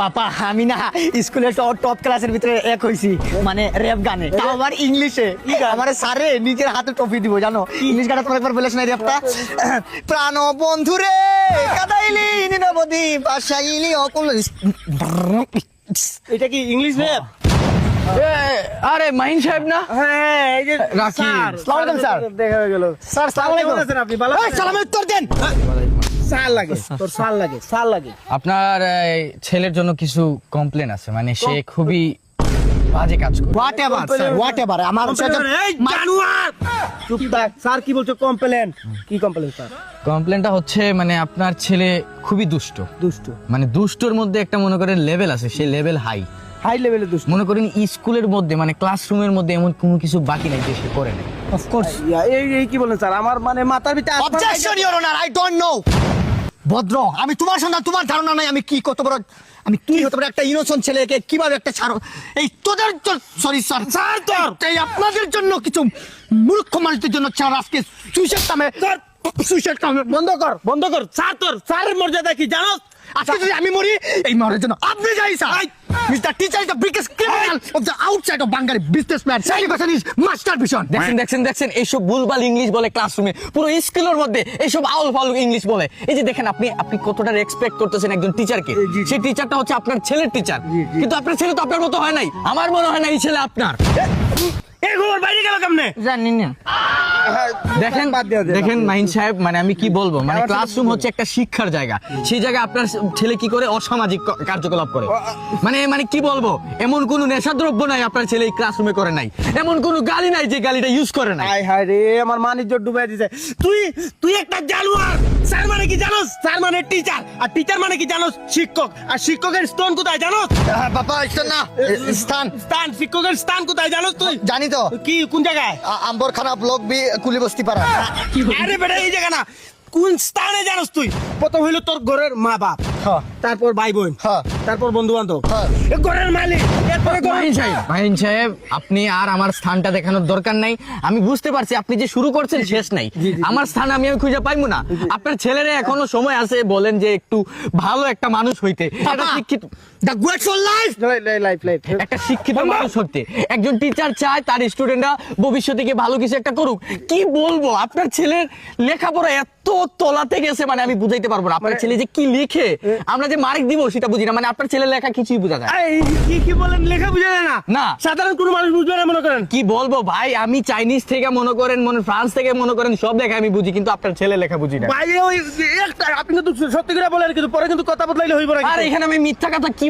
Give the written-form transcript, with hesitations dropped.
পাপা আমি না স্কুলে টপ ক্লাসের ভিতরে এক হইছি মানে র্যাপ গানে তাও আবার ইংলিশে আমার স্যারে নিজের হাতে ট্রফি দিব জানো ইংলিশ গানটা তোমার একবার বলেছ না র্যাপটা প্রাণ বন্ধু রে কাদাইলি নিরবধি ভাষাইলি অকুল এটা কি ইংলিশ র্যাপ? আরে মাহিন সাহেব না? হ্যাঁ, এই যে রাকিব। আসসালামু আলাইকুম স্যার। দেখা হয়ে গেল। স্যার আসসালামু আলাইকুম। কেমন আছেন আপনি? ভালো আছেন? সালামের উত্তর দেন। সাল লাগে, তোর সাল লাগে। আপনার ছেলের জন্য কিছু কমপ্লেন আছে, মানে সে খুবই বাজে কাজ করে। হোয়াটএভার আমার এই জানোয়ার! চুপ থাক। স্যার কি বলছো? কমপ্লেন? কি কমপ্লেন স্যার? কমপ্লেনটা হচ্ছে মানে আপনার ছেলে খুবই দুষ্ট, দুষ্ট, মানে দুষ্টর মধ্যে একটা মনে করেন লেভেল আছে, সেই লেভেল হাই লেভেলের দুষ্ট। মনে করেন স্কুলের মধ্যে মানে ক্লাসরুমের মধ্যে এমন কোনো কিছু বাকি নাই যে সে করে না। অফ কোর্স এই কি বলেন স্যার? আমার মানে মাথার ভিতরে objection your honour I don't know ভদ্র আমি তোমার সন্তান তোমার ধারণা নাই আমি কি কত বড় আমি কি হতে পারে একটা ইনোসেন্ট ছেলেকে কিভাবে একটা ছাড়ো এই তোদের সরি স্যার স্যার তোর এই আপনাদের জন্য কিছু মূর্খ মানুষদের জন্য ছাড় আজকে সুইসাইড কামে সুইসাইড কামে বন্ধ কর। স্যার তোর স্যারের মর্যাদা কি জানো? আজকে যদি আমি মরি এই মরার জন্য আপনি যাই sir mister teacher is the biggest criminal of the outside of Bengali businessman education is master vision দেখছেন এইসব ভুলভাল ইংলিশ বলে ক্লাসরুমে, পুরো স্কুলের মধ্যে এইসব আউল ফাউল ইংলিশ বলে। এই যে দেখেন আপনি কতটা রেসপেক্ট করতেছেন একজন টিচারকে, সেই টিচারটা হচ্ছে আপনার ছেলের টিচার, কিন্তু আপনার ছেলে তো আপনার মতো হয় নাই। আমার মনে হয় না এই ছেলে আপনার। এই খবর বাইরে গেল কেমনে? জানি না। দেখেন মাহিন সাহেব, মানে আমি কি বলবো, মানে ক্লাসরুম হচ্ছে একটা শিক্ষার জায়গা, সেই জায়গায় আপনার ছেলে কি করে অসামাজিক কার্যকলাপ করে। মানে কি বলবো, এমন কোন নেশাদ্রব্য নাই আপনার ছেলে এই ক্লাসরুমে করে নাই, এমন কোন গালি নাই যে গালিটা ইউজ করে নাই। হায় রে, আমার মানিজ্য ডুবাই দিছে। তুই একটা জানোয়ার। স্যার মানে কি জানোস? স্যার মানে টিচার, আর টিচার মানে কি জানোস? শিক্ষক। আর শিক্ষকের স্থান কোথায় জানোস? বাবা এটা না স্থান শিক্ষকের স্থান কোথায় জানোস তুই? জানি তো কি কোন জায়গায়? আম্বর খানা ব্লক বি কুলি বস্তি পাড়া আরে বেটা, এই জায়গা না, কোন স্থানে জানোস তুই? প্রথম হইলো তোর ঘরের মা বাপ, তারপর ভাই বোন, তারপর বন্ধু বান্ধব, ঘরের মালিক, এরপরে মাহিন সাহেব, আপনি আর আমার স্থানটা দেখানোর দরকার নাই। আমি বুঝতে পারছি আপনি যে শুরু করছেন শেষ নাই। আমার স্থান আমি খুঁজে পাইবো না। আপনার ছেলেরা এখনো সময় আছে, বলেন যে একটু ভালো একটা মানুষ হইতে, একটা শিক্ষিত দ্য গ্রেট ফর লাইফ একটা শিক্ষিত মানুষ হতে। একজন টিচার চায় তার স্টুডেন্টরা ভবিষ্যতে গিয়ে ভালো কিছু একটা করুক। কি বলবো, আপনার ছেলের লেখাপড়া এত তলাতে গেছে, মানে আমি বুঝাইতে পারবো না। আপনার ছেলে যে কি লিখে, আমরা যে মার্ক দিব সেটা বুঝি না। মানে আপনার ছেলের লেখা কিছুই বোঝা যায় কি বলেন? লেখা বুঝে না? না, সাধারণ কোনো মানুষ বুঝবে না মনে করেন? কি বলবো ভাই, আমি চাইনিজ থেকে মনে করেন, ফ্রান্স থেকে মনে করেন, সব লেখা আমি বুঝি, কিন্তু আপনার ছেলে লেখা বুঝি না। ভাই ওই একটা আপনি কিন্তু সত্যি করে বলেন, কিন্তু পরে কিন্তু কথা বদলাইলে হইব না। আর এখানে আমি মিথ্যা কথা কি